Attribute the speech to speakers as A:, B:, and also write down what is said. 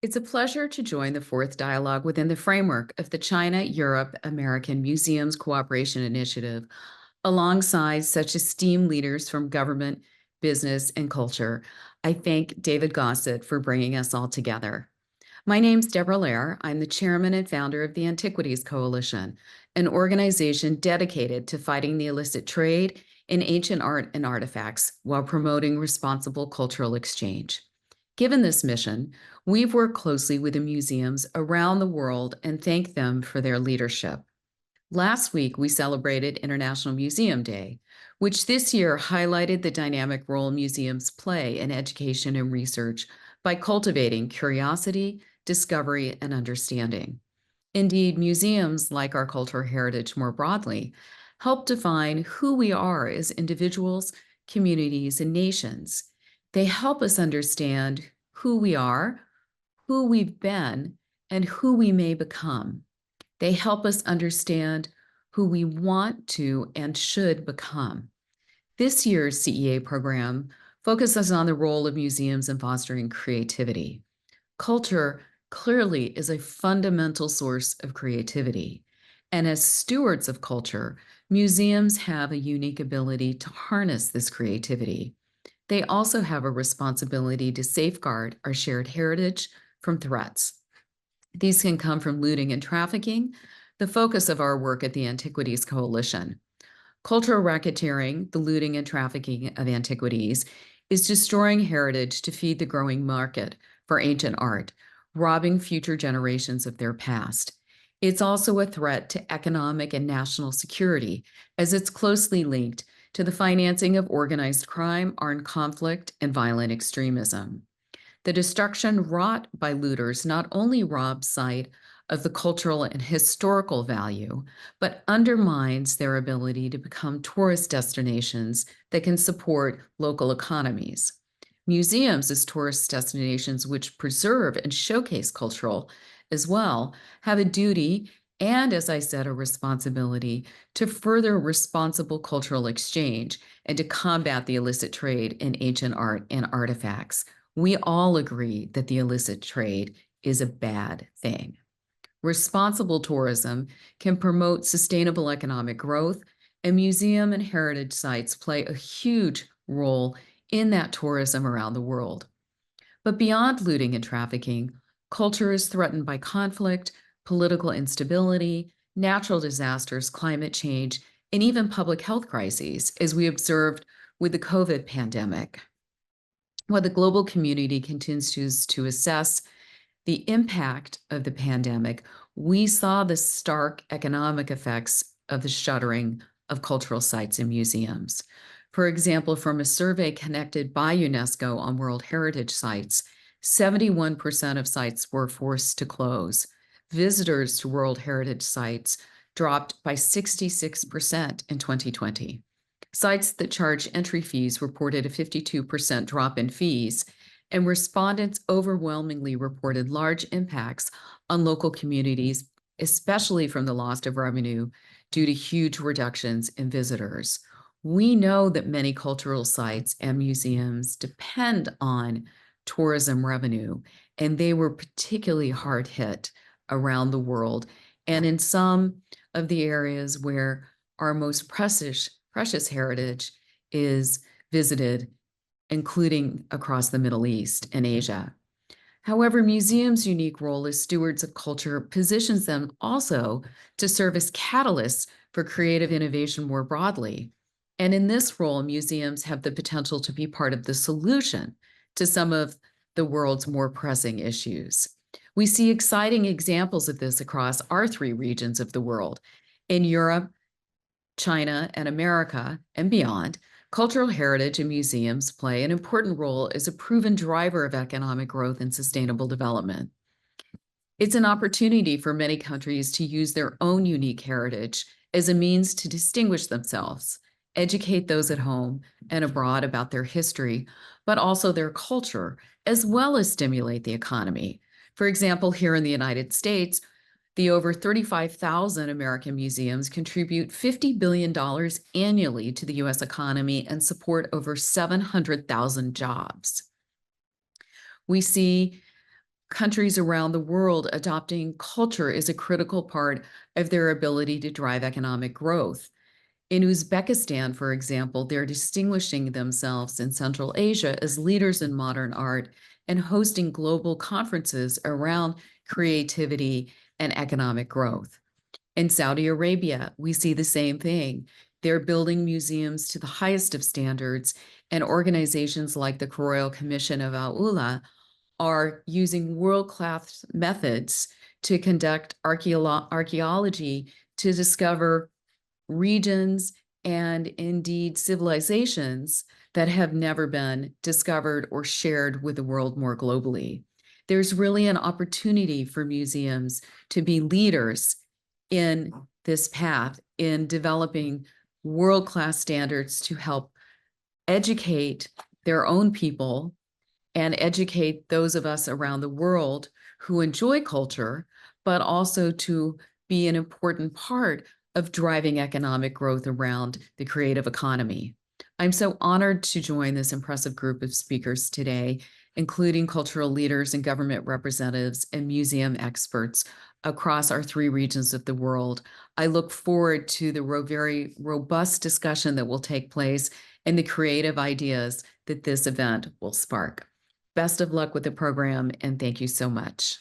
A: It's a pleasure to join the fourth dialogue within the framework of the China-Europe-American Museums Cooperation Initiative, alongside such esteemed leaders from government, business, and culture. I thank David Gossett for bringing us all together. My name's Deborah Lehr. I'm the chairman and founder of the Antiquities Coalition, an organization dedicated to fighting the illicit trade in ancient art and artifacts while promoting responsible cultural exchange. Given this mission, we've worked closely with the museums around the world and thank them for their leadership. Last week, we celebrated International Museum Day, which this year highlighted the dynamic role museums play in education and research by cultivating curiosity, discovery, and understanding. Indeed, museums, like our cultural heritage more broadly, help define who we are as individuals, communities, and nations. They help us understand who we are, who we've been, and who we may become. They help us understand who we want to and should become. This year's C.E.A. program focuses on the role of museums in fostering creativity. Culture clearly is a fundamental source of creativity. And as stewards of culture, museums have a unique ability to harness this creativity. They also have a responsibility to safeguard our shared heritage from threats. These can come from looting and trafficking, the focus of our work at the Antiquities Coalition. Cultural racketeering, the looting and trafficking of antiquities, is destroying heritage to feed the growing market for ancient art, robbing future generations of their past. It's also a threat to economic and national security, as it's closely linked to the financing of organized crime, armed conflict, and violent extremism. The destruction wrought by looters not only robs sight of the cultural and historical value, but undermines their ability to become tourist destinations that can support local economies. Museums as tourist destinations which preserve and showcase cultural as well have a duty and, as I said, a responsibility to further responsible cultural exchange and to combat the illicit trade in ancient art and artifacts. We all agree that the illicit trade is a bad thing. Responsible tourism can promote sustainable economic growth, and museum and heritage sites play a huge role in that tourism around the world. But beyond looting and trafficking, culture is threatened by conflict, political instability, natural disasters, climate change, and even public health crises, as we observed with the COVID pandemic. While the global community continues to assess the impact of the pandemic, we saw the stark economic effects of the shuttering of cultural sites and museums. For example, from a survey conducted by UNESCO on World Heritage Sites, 71% of sites were forced to close. Visitors to World Heritage Sites dropped by 66% in 2020. Sites that charge entry fees reported a 52% drop in fees, and respondents overwhelmingly reported large impacts on local communities, especially from the loss of revenue due to huge reductions in visitors. We know that many cultural sites and museums depend on tourism revenue, and they were particularly hard hit around the world and in some of the areas where our most precious heritage is visited, including across the Middle East and Asia. However, museums' unique role as stewards of culture positions them also to serve as catalysts for creative innovation more broadly. And in this role, museums have the potential to be part of the solution to some of the world's more pressing issues. We see exciting examples of this across our three regions of the world. In Europe, China, and America, and beyond, cultural heritage and museums play an important role as a proven driver of economic growth and sustainable development. It's an opportunity for many countries to use their own unique heritage as a means to distinguish themselves, educate those at home and abroad about their history, but also their culture, as well as stimulate the economy. For example, here in the United States, the over 35,000 American museums contribute $50 billion annually to the U.S. economy and support over 700,000 jobs. We see countries around the world adopting culture is a critical part of their ability to drive economic growth. In Uzbekistan, for example, they're distinguishing themselves in Central Asia as leaders in modern art and hosting global conferences around creativity and economic growth. In Saudi Arabia, we see the same thing. They're building museums to the highest of standards, and organizations like the Royal Commission of Al Ula are using world-class methods to conduct archaeology to discover regions and indeed civilizations that have never been discovered or shared with the world more globally. There's really an opportunity for museums to be leaders in this path in developing world-class standards to help educate their own people and educate those of us around the world who enjoy culture, but also to be an important part of driving economic growth around the creative economy. I'm so honored to join this impressive group of speakers today, including cultural leaders and government representatives and museum experts across our 3 regions of the world. I look forward to the very robust discussion that will take place and the creative ideas that this event will spark. Best of luck with the program, and thank you so much.